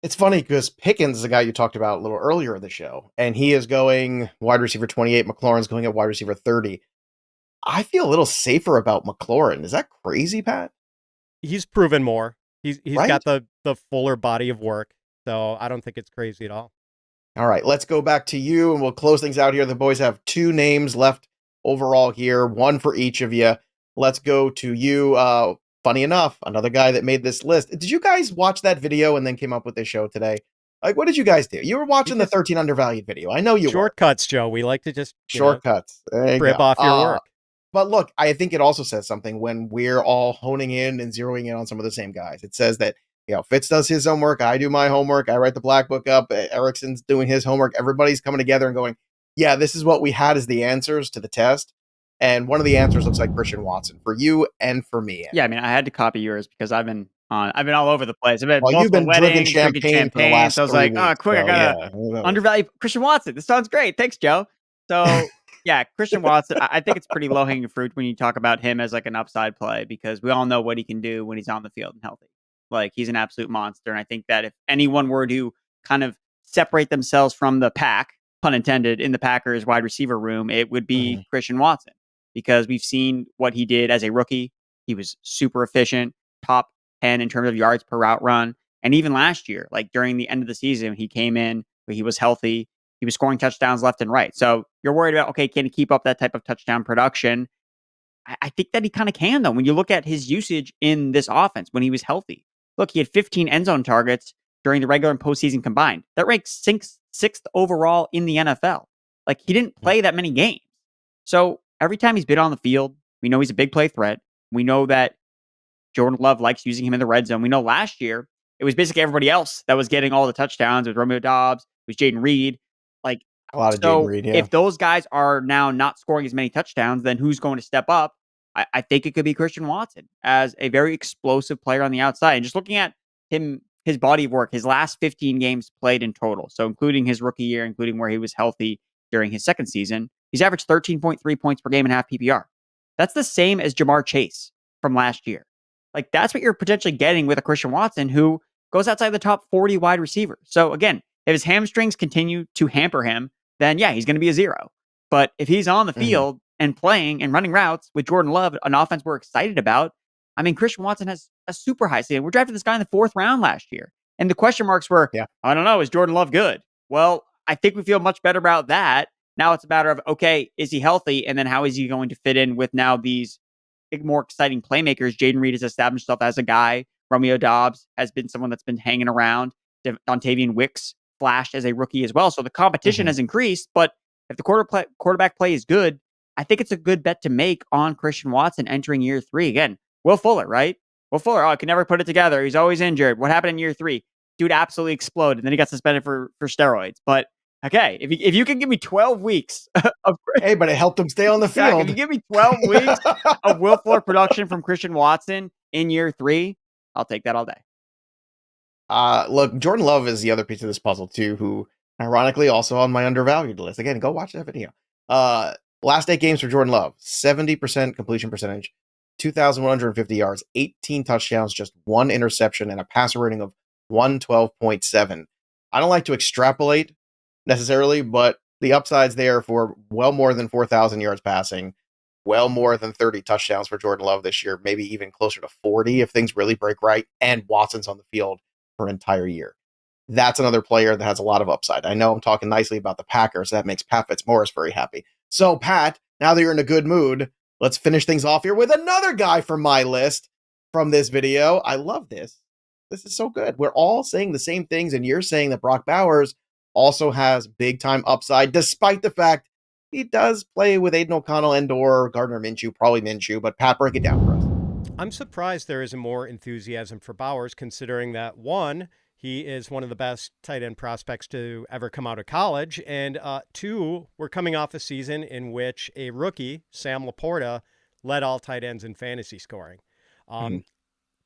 It's funny because Pickens is a guy you talked about a little earlier in the show, and he is going wide receiver 28. McLaurin's going at wide receiver 30. I feel a little safer about McLaurin. Is that crazy, Pat? He's proven more. He's Right? got the fuller body of work, so I don't think it's crazy at all. All right, let's go back to you, and we'll close things out here. The boys have 2 names left overall here, 1 for each of you. Let's go to you. Funny enough, another guy that made this list. Did you guys watch that video and then came up with this show today? Like, what did you guys do? You were watching the 13 undervalued video. I know you Shortcuts, Joe. We like to just shortcuts. Rip off your work. But look, I think it also says something when we're all honing in and zeroing in on some of the same guys. It says that, Fitz does his homework. I do my homework. I write the black book up. Erickson's doing his homework. Everybody's coming together and going, yeah, this is what we had as the answers to the test. And one of the answers looks like Christian Watson for you and for me. Yeah, I mean, I had to copy yours because I've been all over the place. I've been you've been weddings, drinking champagne for the last so I was 3 like, weeks, oh, quick, I gotta undervalue Christian Watson. This sounds great. Thanks, Joe. So yeah, Christian Watson, I think it's pretty low-hanging fruit when you talk about him as like an upside play, because we all know what he can do when he's on the field and healthy. Like, he's an absolute monster. And I think that if anyone were to kind of separate themselves from the pack, pun intended, in the Packers wide receiver room, it would be Christian Watson, because we've seen what he did as a rookie. He was super efficient, top 10 in terms of yards per route run. And even last year, like during the end of the season, he came in, but he was healthy. He was scoring touchdowns left and right. So you're worried about, okay, can he keep up that type of touchdown production? I think that he kind of can, though. When you look at his usage in this offense when he was healthy, look, he had 15 end zone targets during the regular and postseason combined. That ranks sixth overall in the NFL. Like, he didn't play that many games. So every time he's been on the field, we know he's a big play threat. We know that Jordan Love likes using him in the red zone. We know last year it was basically everybody else that was getting all the touchdowns. It was Romeo Dobbs, it was Jayden Reed. Like, A lot of Jayden so Reed, yeah. if those guys are now not scoring as many touchdowns, then who's going to step up? I think it could be Christian Watson as a very explosive player on the outside. And just looking at him, his body of work, his last 15 games played in total, so including his rookie year, including where he was healthy during his second season, he's averaged 13.3 points per game in half PPR. That's the same as Jamar Chase from last year. Like, that's what you're potentially getting with a Christian Watson who goes outside the top 40 wide receivers. So again, if his hamstrings continue to hamper him, then yeah, he's going to be a zero. But if he's on the field and playing and running routes with Jordan Love, an offense we're excited about, I mean, Christian Watson has a super high ceiling. We're drafting this guy in the 4th round last year. And the question marks were, I don't know, is Jordan Love good? Well, I think we feel much better about that. Now it's a matter of, okay, is he healthy? And then how is he going to fit in with now these more exciting playmakers? Jayden Reed has established himself as a guy. Romeo Dobbs has been someone that's been hanging around. Dontavian Wicks flashed as a rookie as well. So the competition has increased. But if the quarterback play is good, I think it's a good bet to make on Christian Watson entering year 3. Again, Will Fuller, right? Will Fuller, I can never put it together. He's always injured. What happened in year 3? Dude absolutely exploded. And then he got suspended for steroids. But okay, if you can give me 12 weeks of hey, but it helped him stay on the field. If you give me 12 weeks of Will Fuller production from Christian Watson in year 3, I'll take that all day. Look, Jordan Love is the other piece of this puzzle too, who ironically also on my undervalued list. Again, go watch that video. Last 8 games for Jordan Love, 70% completion percentage, 2,150 yards, 18 touchdowns, just 1 interception, and a passer rating of 112.7. I don't like to extrapolate necessarily, but the upside's there for well more than 4,000 yards passing, well more than 30 touchdowns for Jordan Love this year, maybe even closer to 40 if things really break right, and Watson's on the field for an entire year. That's another player that has a lot of upside. I know I'm talking nicely about the Packers. That makes Pat Fitzmaurice very happy. So, Pat, now that you're in a good mood, let's finish things off here with another guy from my list from this video. I love this. This is so good. We're all saying the same things, and you're saying that Brock Bowers also has big-time upside, despite the fact he does play with Aiden O'Connell and/or Gardner Minshew, probably Minshew, but Pat, break it down for us. I'm surprised there isn't more enthusiasm for Bowers, considering that, 1, he is one of the best tight end prospects to ever come out of college, and 2, we're coming off a season in which a rookie, Sam Laporta, led all tight ends in fantasy scoring.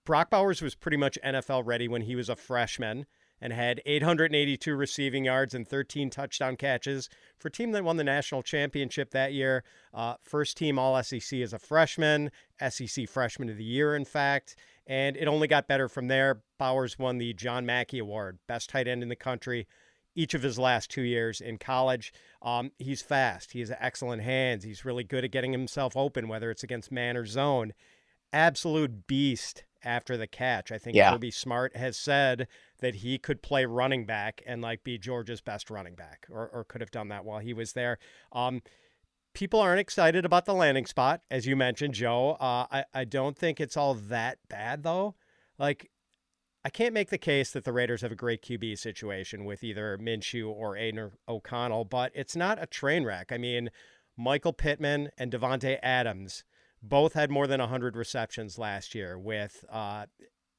Brock Bowers was pretty much NFL ready when he was a freshman and had 882 receiving yards and 13 touchdown catches for a team that won the national championship that year. First team All-SEC as a freshman, SEC Freshman of the Year, in fact, and it only got better from there. Bowers won the John Mackey Award, best tight end in the country, each of his last 2 years in college. He's fast. He has excellent hands. He's really good at getting himself open, whether it's against man or zone. Absolute beast after the catch. I think Kirby Smart has said that he could play running back and be Georgia's best running back, or could have done that while he was there. People aren't excited about the landing spot, as you mentioned, Joe. I don't think it's all that bad, though. I can't make the case that the Raiders have a great QB situation with either Minshew or Aiden O'Connell, but it's not a train wreck. I mean, Michael Pittman and Devontae Adams both had more than 100 receptions last year with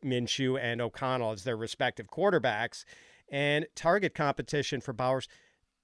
Minshew and O'Connell as their respective quarterbacks. And target competition for Bowers,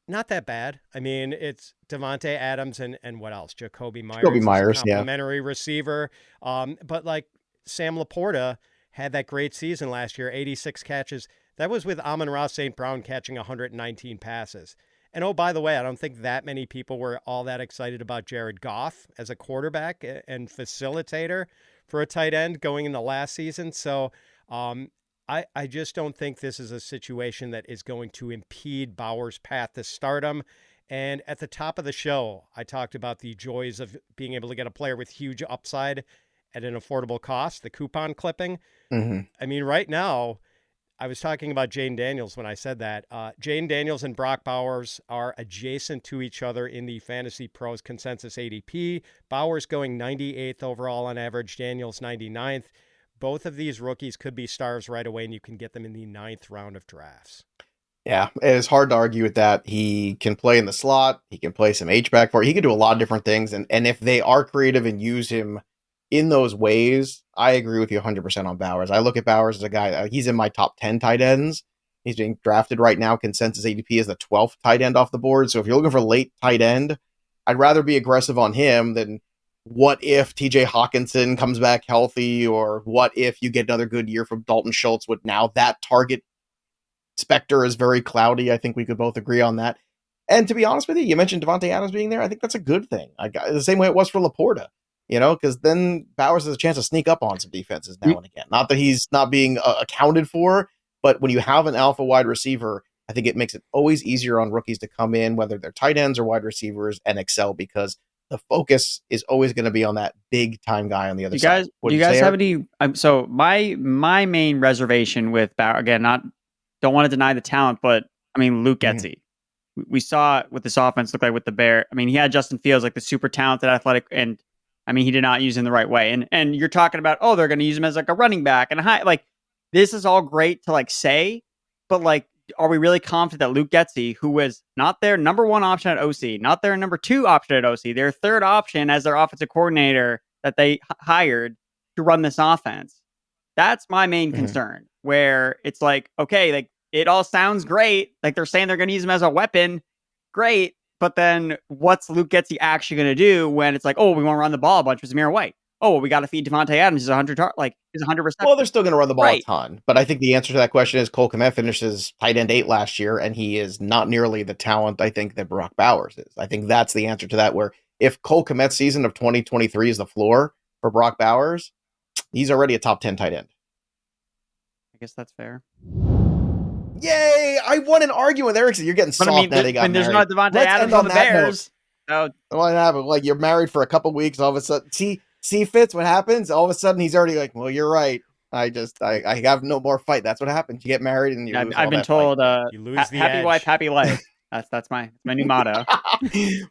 not that bad. I mean, it's Devontae Adams and what else? Jacoby Myers, complimentary receiver. But Sam Laporta had that great season last year, 86 catches. That was with Amon-Ra St. Brown catching 119 passes. And oh, by the way, I don't think that many people were all that excited about Jared Goff as a quarterback and facilitator for a tight end going into last season. So I just don't think this is a situation that is going to impede Bowers' path to stardom. And at the top of the show, I talked about the joys of being able to get a player with huge upside at an affordable cost, the coupon clipping. I mean, right now, I was talking about Jayden Daniels when I said that. Jayden Daniels and Brock Bowers are adjacent to each other in the FantasyPros consensus ADP. Bowers going 98th overall on average, Daniels 99th. both of these rookies could be stars right away, and you can get them in the 9th round of drafts. Yeah, it's hard to argue with that. He can play in the slot. He can play some H-back for it. He can do a lot of different things. And if they are creative and use him in those ways, I agree with you 100% on Bowers. I look at Bowers as a guy, he's in my top 10 tight ends. He's being drafted right now. Consensus ADP is the 12th tight end off the board. So if you're looking for late tight end, I'd rather be aggressive on him than what if TJ Hawkinson comes back healthy, or what if you get another good year from Dalton Schultz with now that target specter is very cloudy. I think we could both agree on that. And to be honest with you, you mentioned Devontae Adams being there. I think that's a good thing. I got the same way it was for Laporta, because then Bowers has a chance to sneak up on some defenses now and again. Not that he's not being accounted for, but when you have an alpha wide receiver, I think it makes it always easier on rookies to come in, whether they're tight ends or wide receivers, and excel, because the focus is always going to be on that big time guy on the other side. Do you guys have any? So my main reservation with Bauer, again, don't want to deny the talent, but I mean, Luke Getsy. We saw what this offense looked like with the Bear. I mean, he had Justin Fields, like the super talented athletic, and I mean, he did not use him the right way. And you're talking about, they're going to use him as like a running back and a high, like this is all great to like say, but like, are we really confident that Luke Getsy, who was not their number one option at OC, not their number two option at OC, their third option as their offensive coordinator that they hired to run this offense? That's my main concern, where it's like, okay, like it all sounds great. Like they're saying they're going to use him as a weapon. Great. But then what's Luke Getsy actually going to do when it's like, we want to run the ball a bunch with Zamir White? We got to feed Devontae Adams. He's 100 receptions. Well, they're still going to run the ball a ton. But I think the answer to that question is Cole Kmet finishes tight end 8 last year, and he is not nearly the talent I think that Brock Bowers is. I think that's the answer to that, where if Cole Kmet's season of 2023 is the floor for Brock Bowers, he's already a top 10 tight end. I guess that's fair. Yay! I won an argument with Erickson. You're getting soft that he got married. There's not Devontae Adams on the Bears. What happened? Like, you're married for a couple weeks, all of a sudden, see Fitz, what happens? All of a sudden, he's already like, well, you're right. I have no more fight. That's what happens. You get married and you lose. I've been told, you lose the happy edge. Wife, happy life. That's my new motto.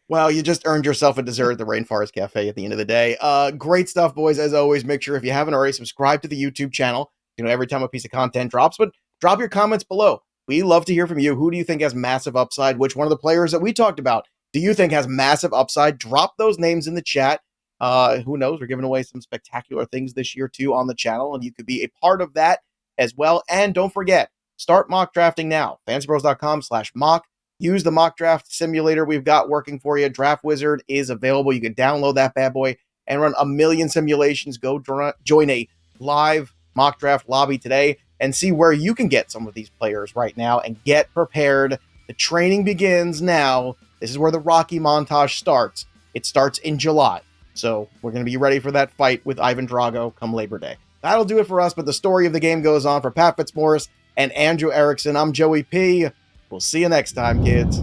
Well, you just earned yourself a dessert at the Rainforest Cafe at the end of the day. Great stuff, boys. As always, make sure if you haven't already, subscribe to the YouTube channel. Every time a piece of content drops, but drop your comments below. We love to hear from you. Who do you think has massive upside? Which one of the players that we talked about do you think has massive upside? Drop those names in the chat. Who knows? We're giving away some spectacular things this year too on the channel, and you could be a part of that as well. And don't forget, start mock drafting now. FantasyPros.com/mock. Use the mock draft simulator we've got working for you. Draft Wizard is available. You can download that bad boy and run a million simulations. Go join a live mock draft lobby today and see where you can get some of these players right now and get prepared. The training begins now. This is where the Rocky montage starts. It starts in July. So we're going to be ready for that fight with Ivan Drago come Labor Day. That'll do it for us, but the story of the game goes on. For Pat Fitzmaurice and Andrew Erickson, I'm Joey P. We'll see you next time, kids.